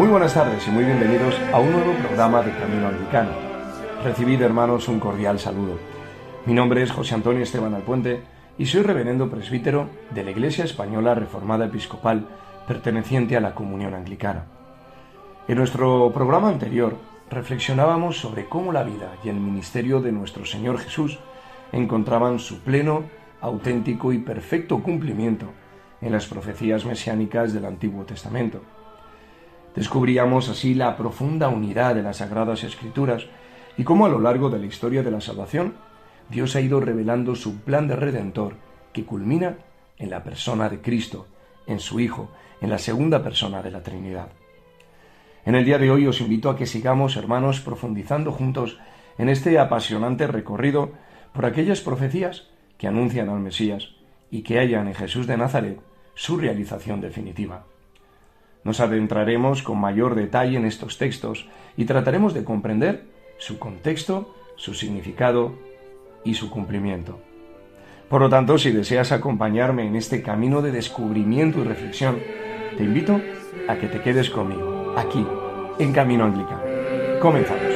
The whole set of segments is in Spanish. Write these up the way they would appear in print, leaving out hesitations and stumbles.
Muy buenas tardes y muy bienvenidos a un nuevo programa de Camino Anglicano. Recibid, hermanos, un cordial saludo. Mi nombre es José Antonio Esteban Alpuente y soy reverendo presbítero de la Iglesia Española Reformada Episcopal perteneciente a la Comunión Anglicana. En nuestro programa anterior reflexionábamos sobre cómo la vida y el ministerio de nuestro Señor Jesús encontraban su pleno, auténtico y perfecto cumplimiento en las profecías mesiánicas del Antiguo Testamento. Descubríamos así la profunda unidad de las Sagradas Escrituras y cómo a lo largo de la historia de la salvación Dios ha ido revelando su plan de redentor que culmina en la persona de Cristo, en su Hijo, en la segunda persona de la Trinidad. En el día de hoy os invito a que sigamos, hermanos, profundizando juntos en este apasionante recorrido por aquellas profecías que anuncian al Mesías y que hallan en Jesús de Nazaret su realización definitiva. Nos adentraremos con mayor detalle en estos textos y trataremos de comprender su contexto, su significado y su cumplimiento. Por lo tanto, si deseas acompañarme en este camino de descubrimiento y reflexión, te invito a que te quedes conmigo, aquí, en Camino Anglicano. Comenzamos.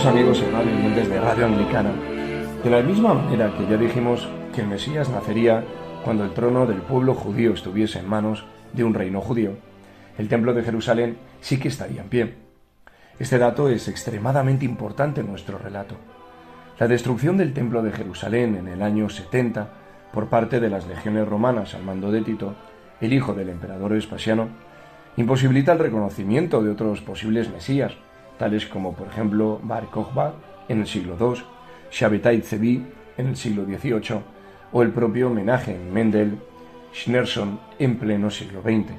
Amigos y hermanos oyentes de Radio Anglicana, de la misma manera que ya dijimos que el Mesías nacería cuando el trono del pueblo judío estuviese en manos de un reino judío, el templo de Jerusalén sí que estaría en pie. Este dato es extremadamente importante en nuestro relato. La destrucción del templo de Jerusalén en el año 70 por parte de las legiones romanas al mando de Tito, el hijo del emperador Vespasiano, imposibilita el reconocimiento de otros posibles mesías, tales como por ejemplo Bar Kokhba en el siglo II, Shabbatai Tzvi en el siglo XVIII o el propio Menachem Mendel Schneerson en pleno siglo XX.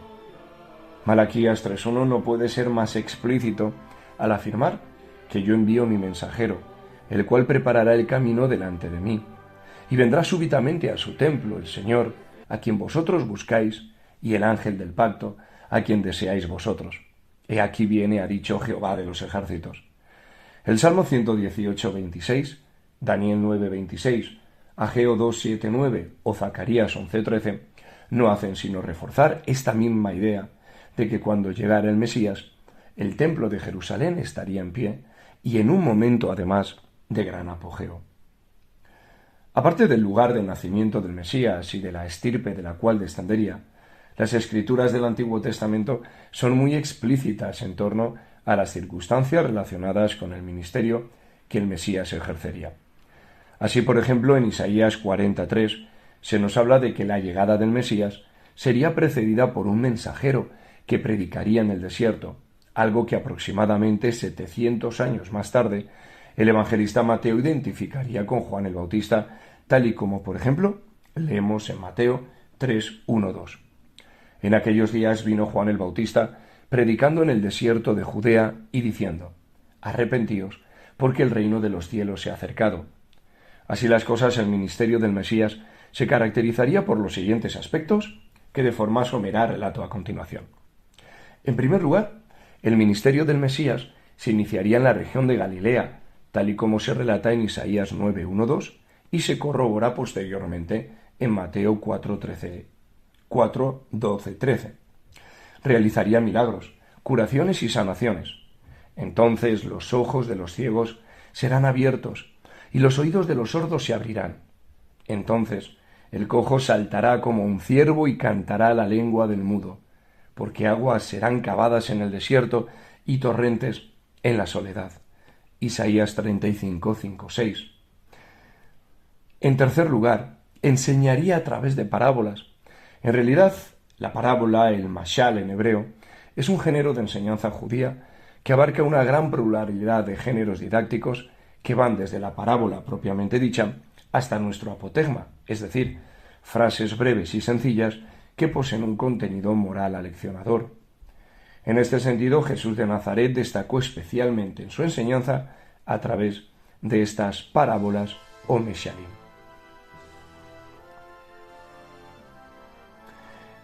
Malaquías 3.1 no puede ser más explícito al afirmar que yo envío mi mensajero, el cual preparará el camino delante de mí, y vendrá súbitamente a su templo el Señor, a quien vosotros buscáis, y el ángel del pacto, a quien deseáis vosotros. He aquí viene, ha dicho Jehová de los ejércitos. El Salmo 118:26, Daniel 9:26, Ageo 2:7-9 o Zacarías 11:13 no hacen sino reforzar esta misma idea de que cuando llegara el Mesías, el templo de Jerusalén estaría en pie y en un momento además de gran apogeo. Aparte del lugar del nacimiento del Mesías y de la estirpe de la cual descendería, las Escrituras del Antiguo Testamento son muy explícitas en torno a las circunstancias relacionadas con el ministerio que el Mesías ejercería. Así, por ejemplo, en Isaías 43 se nos habla de que la llegada del Mesías sería precedida por un mensajero que predicaría en el desierto, algo que aproximadamente 700 años más tarde el evangelista Mateo identificaría con Juan el Bautista, tal y como, por ejemplo, leemos en Mateo 3:1-2. En aquellos días vino Juan el Bautista, predicando en el desierto de Judea y diciendo: arrepentíos, porque el reino de los cielos se ha acercado. Así las cosas, el ministerio del Mesías se caracterizaría por los siguientes aspectos que de forma somera relato a continuación. En primer lugar, el ministerio del Mesías se iniciaría en la región de Galilea, tal y como se relata en Isaías 9:1-2 y se corrobora posteriormente en Mateo 4:12-13. Realizaría milagros, curaciones y sanaciones. Entonces los ojos de los ciegos serán abiertos y los oídos de los sordos se abrirán. Entonces el cojo saltará como un ciervo y cantará la lengua del mudo, porque aguas serán cavadas en el desierto y torrentes en la soledad. Isaías 35, 5, 6. En tercer lugar, enseñaría a través de parábolas. En realidad, la parábola, el mashal en hebreo, es un género de enseñanza judía que abarca una gran pluralidad de géneros didácticos que van desde la parábola propiamente dicha hasta nuestro apotegma, es decir, frases breves y sencillas que poseen un contenido moral aleccionador. En este sentido, Jesús de Nazaret destacó especialmente en su enseñanza a través de estas parábolas o meshalim.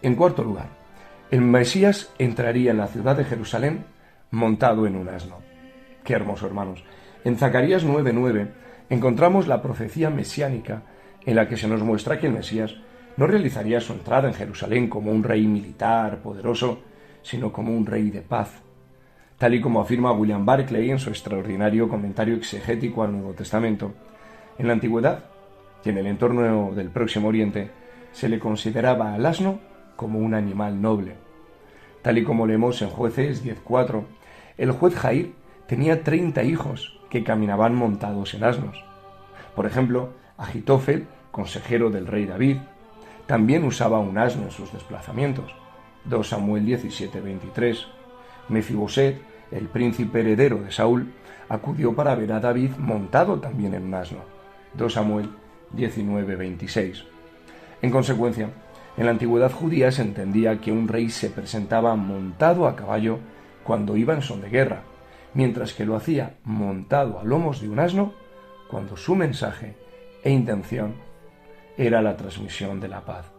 En cuarto lugar, el Mesías entraría en la ciudad de Jerusalén montado en un asno. ¡Qué hermoso, hermanos! En Zacarías 9:9 encontramos la profecía mesiánica en la que se nos muestra que el Mesías no realizaría su entrada en Jerusalén como un rey militar poderoso, sino como un rey de paz. Tal y como afirma William Barclay en su extraordinario comentario exegético al Nuevo Testamento, en la antigüedad y en el entorno del Próximo Oriente se le consideraba al asno como un animal noble. Tal y como leemos en Jueces 10:4, el juez Jair tenía 30 hijos que caminaban montados en asnos. Por ejemplo, Agitofel, consejero del rey David, también usaba un asno en sus desplazamientos. 2 Samuel 17:23. Mefiboset, el príncipe heredero de Saúl, acudió para ver a David montado también en un asno. 2 Samuel 19:26. En consecuencia, en la antigüedad judía se entendía que un rey se presentaba montado a caballo cuando iba en son de guerra, mientras que lo hacía montado a lomos de un asno cuando su mensaje e intención era la transmisión de la paz.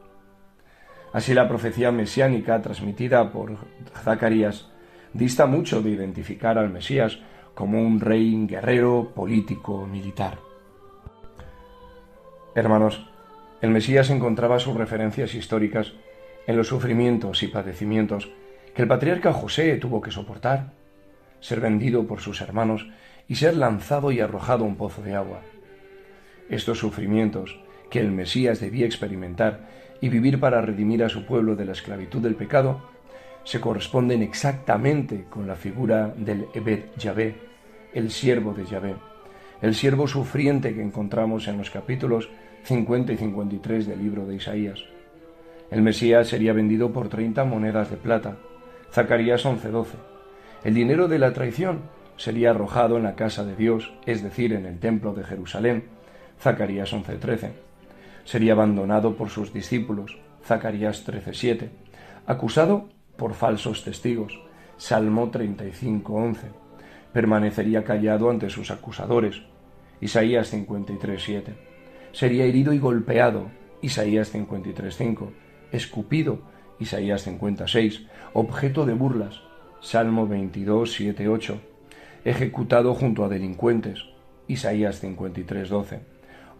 Así la profecía mesiánica transmitida por Zacarías dista mucho de identificar al Mesías como un rey guerrero, político, militar. Hermanos, el Mesías encontraba sus referencias históricas en los sufrimientos y padecimientos que el patriarca José tuvo que soportar, ser vendido por sus hermanos y ser lanzado y arrojado a un pozo de agua. Estos sufrimientos que el Mesías debía experimentar y vivir para redimir a su pueblo de la esclavitud del pecado, se corresponden exactamente con la figura del Ebed Yahvé, el siervo de Yahvé, el siervo sufriente que encontramos en los capítulos 50 y 53 del libro de Isaías. El Mesías sería vendido por 30 monedas de plata, Zacarías 11:12. El dinero de la traición sería arrojado en la casa de Dios, es decir, en el templo de Jerusalén, Zacarías 11:13. Sería abandonado por sus discípulos, Zacarías 13:7. Acusado por falsos testigos, Salmo 35:11. Permanecería callado ante sus acusadores, Isaías 53:7. Sería herido y golpeado, Isaías 53:5. Escupido, Isaías 56. Objeto de burlas, Salmo 22:7-8. Ejecutado junto a delincuentes, Isaías 53:12.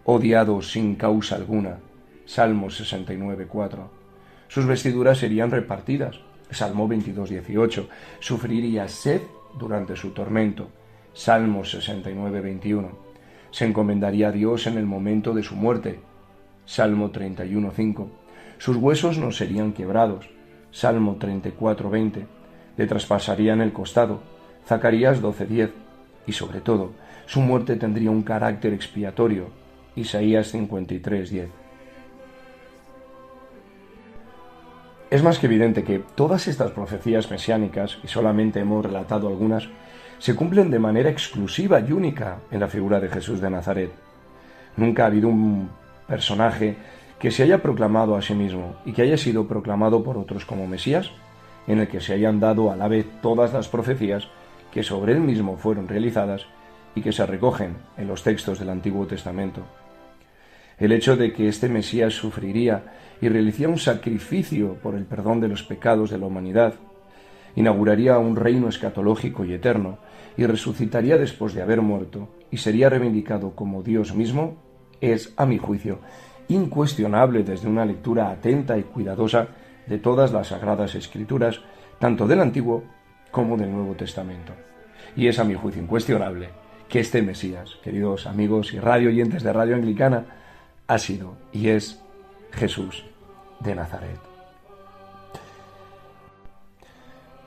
Odiado sin causa alguna, Salmo 69:4. Sus vestiduras serían repartidas, Salmo 22:18. Sufriría sed durante su tormento, Salmo 69:21. Se encomendaría a Dios en el momento de su muerte, Salmo 31:5. Sus huesos no serían quebrados, Salmo 34:20. Le traspasarían el costado, Zacarías 12:10. Y sobre todo, su muerte tendría un carácter expiatorio, Isaías 53:10. Es más que evidente que todas estas profecías mesiánicas, y solamente hemos relatado algunas, se cumplen de manera exclusiva y única en la figura de Jesús de Nazaret. Nunca ha habido un personaje que se haya proclamado a sí mismo y que haya sido proclamado por otros como Mesías, en el que se hayan dado a la vez todas las profecías que sobre él mismo fueron realizadas y que se recogen en los textos del Antiguo Testamento. El hecho de que este Mesías sufriría y realizaría un sacrificio por el perdón de los pecados de la humanidad, inauguraría un reino escatológico y eterno, y resucitaría después de haber muerto, y sería reivindicado como Dios mismo, es, a mi juicio, incuestionable desde una lectura atenta y cuidadosa de todas las Sagradas Escrituras, tanto del Antiguo como del Nuevo Testamento. Y es a mi juicio incuestionable que este Mesías, queridos amigos y radio oyentes de Radio Anglicana, ha sido y es Jesús de Nazaret.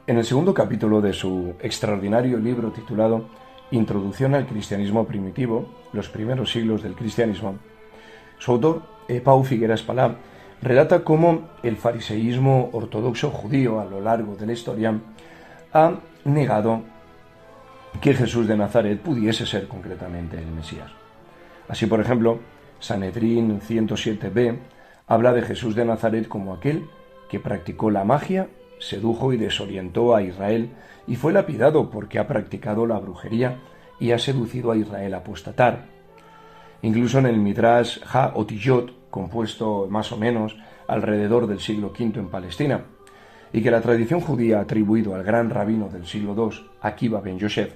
En el segundo capítulo de su extraordinario libro titulado Introducción al cristianismo primitivo, los primeros siglos del cristianismo, su autor, Pau Figueras Palà, relata cómo el fariseísmo ortodoxo judío a lo largo de la historia ha negado que Jesús de Nazaret pudiese ser concretamente el Mesías. Así, por ejemplo, Sanedrín 107b habla de Jesús de Nazaret como aquel que practicó la magia, sedujo y desorientó a Israel y fue lapidado porque ha practicado la brujería y ha seducido a Israel a apostatar. Incluso en el Midrash Ha-Otiyot, compuesto más o menos alrededor del siglo V en Palestina, y que la tradición judía ha atribuido al gran rabino del siglo II, Akiva ben Yosef,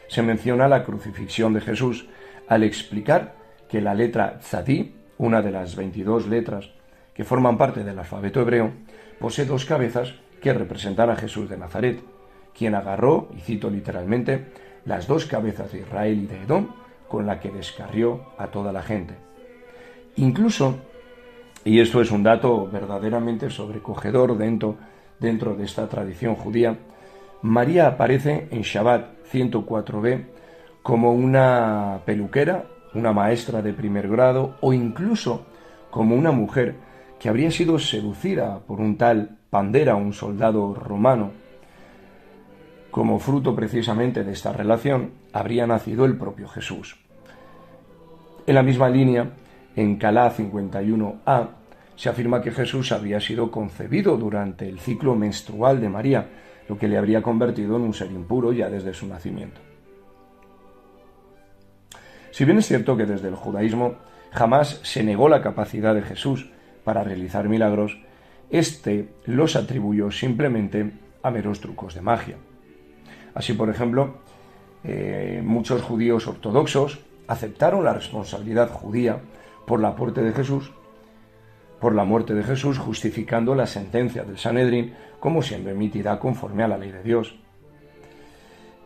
se menciona la crucifixión de Jesús al explicar que la letra Tzadí, una de las 22 letras que forman parte del alfabeto hebreo, posee dos cabezas que representan a Jesús de Nazaret, quien agarró, y cito literalmente, las dos cabezas de Israel y de Edom, con la que descarrió a toda la gente. Incluso, y esto es un dato verdaderamente sobrecogedor dentro de esta tradición judía, María aparece en Shabbat 104b como una peluquera, una maestra de primer grado o incluso como una mujer que habría sido seducida por un tal Pandera, un soldado romano. Como fruto precisamente de esta relación, habría nacido el propio Jesús. En la misma línea, en Calá 51a, se afirma que Jesús habría sido concebido durante el ciclo menstrual de María, lo que le habría convertido en un ser impuro ya desde su nacimiento. Si bien es cierto que desde el judaísmo jamás se negó la capacidad de Jesús para realizar milagros, este los atribuyó simplemente a meros trucos de magia. Así, por ejemplo, muchos judíos ortodoxos aceptaron la responsabilidad judía por la muerte de Jesús, justificando la sentencia del Sanedrín como siendo emitida conforme a la ley de Dios.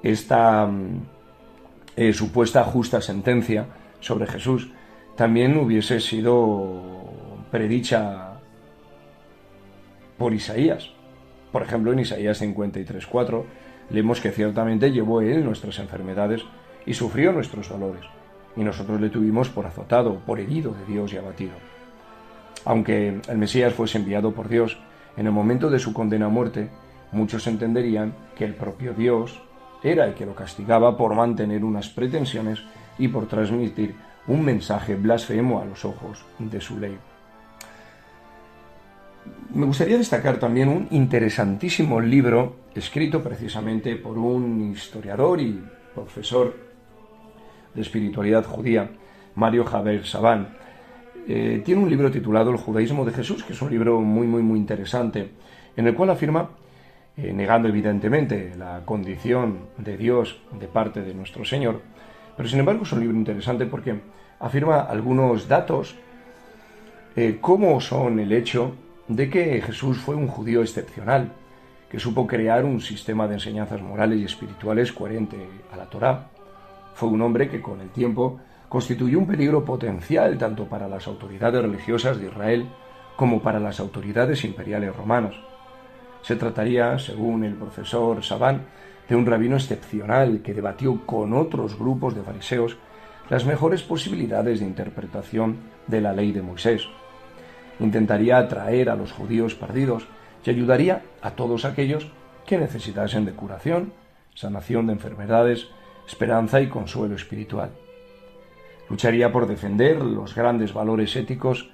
Esta supuesta justa sentencia sobre Jesús también hubiese sido predicha por Isaías. Por ejemplo, en Isaías 53:4 leemos que ciertamente llevó él nuestras enfermedades y sufrió nuestros dolores, y nosotros le tuvimos por azotado, por herido de Dios y abatido. Aunque el Mesías fuese enviado por Dios, en el momento de su condena a muerte, muchos entenderían que el propio Dios era el que lo castigaba por mantener unas pretensiones y por transmitir un mensaje blasfemo a los ojos de su ley. Me gustaría destacar también un interesantísimo libro escrito precisamente por un historiador y profesor de espiritualidad judía, Mario Javier Saban. Tiene un libro titulado El judaísmo de Jesús, que es un libro muy interesante, en el cual afirma, negando evidentemente la condición de Dios de parte de nuestro Señor, pero sin embargo es un libro interesante porque afirma algunos datos, como son el hecho de que Jesús fue un judío excepcional, que supo crear un sistema de enseñanzas morales y espirituales coherente a la Torá. Fue un hombre que con el tiempo constituyó un peligro potencial tanto para las autoridades religiosas de Israel como para las autoridades imperiales romanas. Se trataría, según el profesor Saban, de un rabino excepcional que debatió con otros grupos de fariseos las mejores posibilidades de interpretación de la ley de Moisés. Intentaría atraer a los judíos perdidos y ayudaría a todos aquellos que necesitasen de curación, sanación de enfermedades, esperanza y consuelo espiritual. Lucharía por defender los grandes valores éticos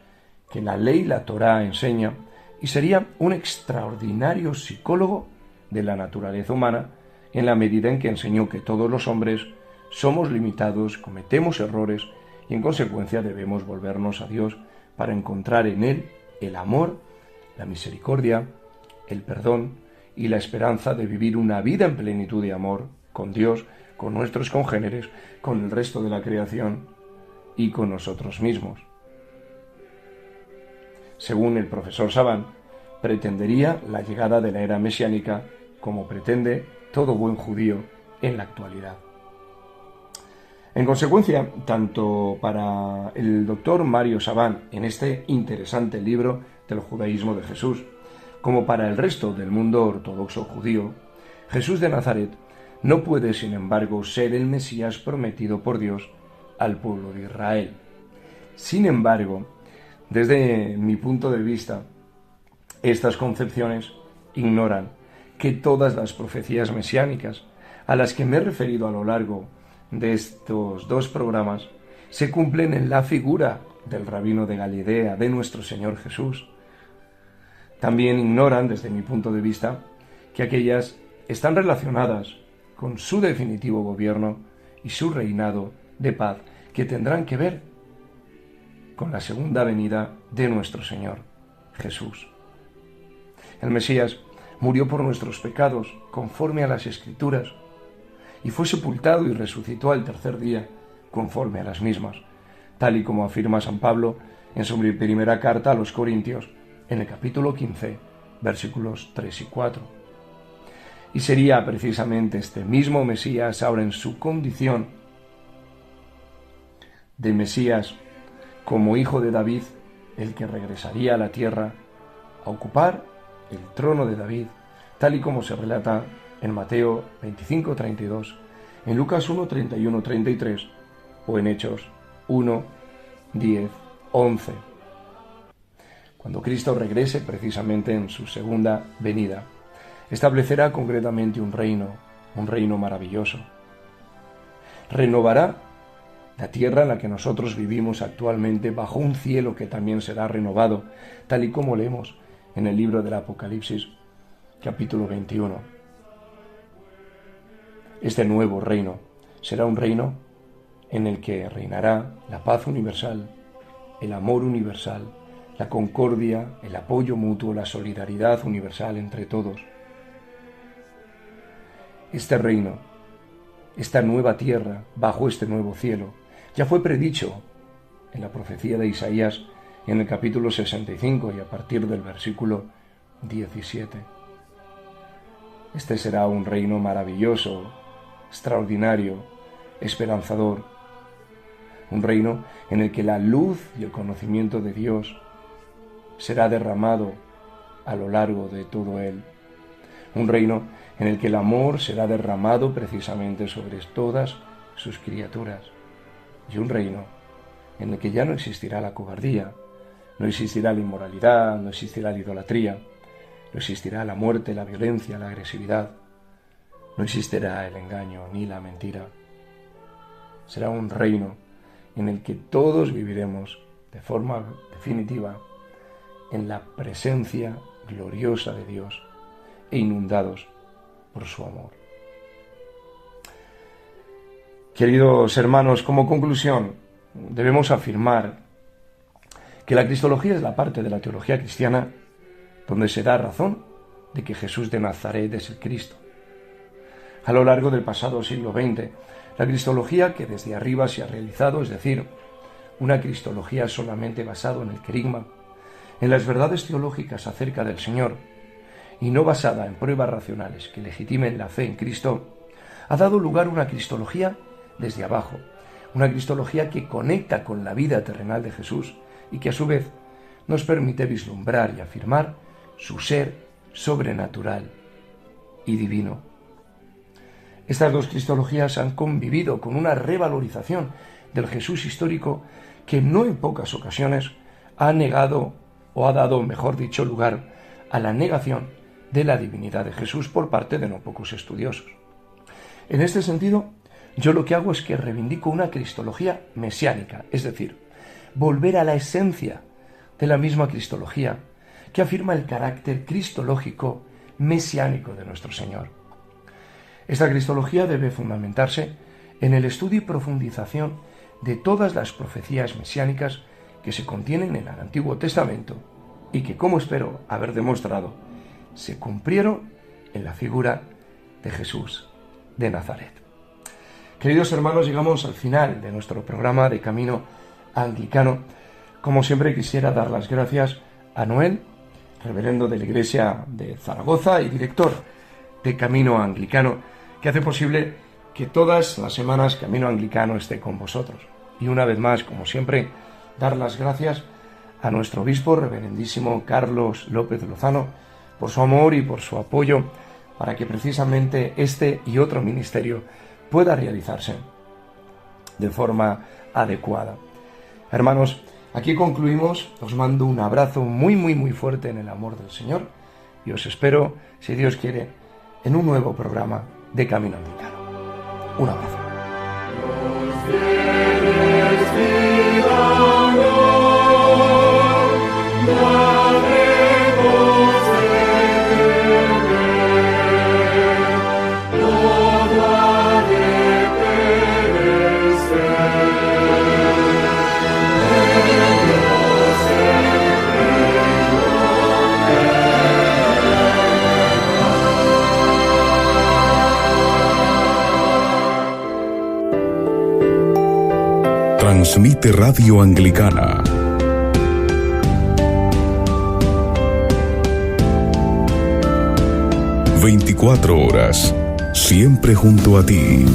que la ley, la Torá, enseña, y sería un extraordinario psicólogo de la naturaleza humana en la medida en que enseñó que todos los hombres somos limitados, cometemos errores y en consecuencia debemos volvernos a Dios para encontrar en Él el amor, la misericordia, el perdón y la esperanza de vivir una vida en plenitud de amor con Dios, con nuestros congéneres, con el resto de la creación y con nosotros mismos. Según el profesor Saban, pretendería la llegada de la era mesiánica como pretende todo buen judío en la actualidad. En consecuencia, tanto para el doctor Mario Savant en este interesante libro del judaísmo de Jesús, como para el resto del mundo ortodoxo judío, Jesús de Nazaret no puede, sin embargo, ser el Mesías prometido por Dios al pueblo de Israel. Sin embargo, desde mi punto de vista, estas concepciones ignoran que todas las profecías mesiánicas a las que me he referido a lo largo de estos dos programas se cumplen en la figura del rabino de Galilea, de nuestro Señor Jesús. También ignoran, desde mi punto de vista, que aquellas están relacionadas con su definitivo gobierno y su reinado de paz, que tendrán que ver con la segunda venida de nuestro Señor Jesús. El Mesías murió por nuestros pecados, conforme a las Escrituras, y fue sepultado y resucitó al tercer día, conforme a las mismas, tal y como afirma San Pablo en su primera carta a los Corintios, en el capítulo 15, versículos 3 y 4. Y sería precisamente este mismo Mesías, ahora en su condición de Mesías como hijo de David, el que regresaría a la tierra a ocupar el trono de David, tal y como se relata en Mateo 25, 32, en Lucas 1, 31, 33 o en Hechos 1, 10, 11. Cuando Cristo regrese precisamente en su segunda venida, establecerá concretamente un reino maravilloso. Renovará la tierra en la que nosotros vivimos actualmente bajo un cielo que también será renovado, tal y como leemos en el libro del Apocalipsis, capítulo 21. Este nuevo reino será un reino en el que reinará la paz universal, el amor universal, la concordia, el apoyo mutuo, la solidaridad universal entre todos. Este reino, esta nueva tierra, bajo este nuevo cielo, ya fue predicho en la profecía de Isaías en el capítulo 65 y a partir del versículo 17. Este será un reino maravilloso, extraordinario, esperanzador, un reino en el que la luz y el conocimiento de Dios será derramado a lo largo de todo él, un reino en el que el amor será derramado precisamente sobre todas sus criaturas, y un reino en el que ya no existirá la cobardía, no existirá la inmoralidad, no existirá la idolatría, no existirá la muerte, la violencia, la agresividad, no existirá el engaño ni la mentira. Será un reino en el que todos viviremos de forma definitiva en la presencia gloriosa de Dios e inundados por su amor. Queridos hermanos, como conclusión, debemos afirmar que la cristología es la parte de la teología cristiana donde se da razón de que Jesús de Nazaret es el Cristo. A lo largo del pasado siglo XX, la cristología que desde arriba se ha realizado, es decir, una cristología solamente basada en el querigma, en las verdades teológicas acerca del Señor, y no basada en pruebas racionales que legitimen la fe en Cristo, ha dado lugar a una cristología desde abajo, una cristología que conecta con la vida terrenal de Jesús y que a su vez nos permite vislumbrar y afirmar su ser sobrenatural y divino. Estas dos cristologías han convivido con una revalorización del Jesús histórico que no en pocas ocasiones ha negado o ha dado, mejor dicho, lugar a la negación de la divinidad de Jesús por parte de no pocos estudiosos. En este sentido, yo lo que hago es que reivindico una cristología mesiánica, es decir, volver a la esencia de la misma cristología que afirma el carácter cristológico mesiánico de nuestro Señor. Esta cristología debe fundamentarse en el estudio y profundización de todas las profecías mesiánicas que se contienen en el Antiguo Testamento y que, como espero haber demostrado, se cumplieron en la figura de Jesús de Nazaret. Queridos hermanos, llegamos al final de nuestro programa de Camino Anglicano. Como siempre, quisiera dar las gracias a Noel, reverendo de la Iglesia de Zaragoza y director de Camino Anglicano, que hace posible que todas las semanas Camino Anglicano esté con vosotros. Y una vez más, como siempre, dar las gracias a nuestro obispo, reverendísimo Carlos López Lozano, por su amor y por su apoyo para que precisamente este y otro ministerio pueda realizarse de forma adecuada. Hermanos, aquí concluimos. Os mando un abrazo muy fuerte en el amor del Señor y os espero, si Dios quiere, en un nuevo programa de Camino Anglicano. Un abrazo. Transmite Radio Anglicana. ...24 horas... siempre junto a ti.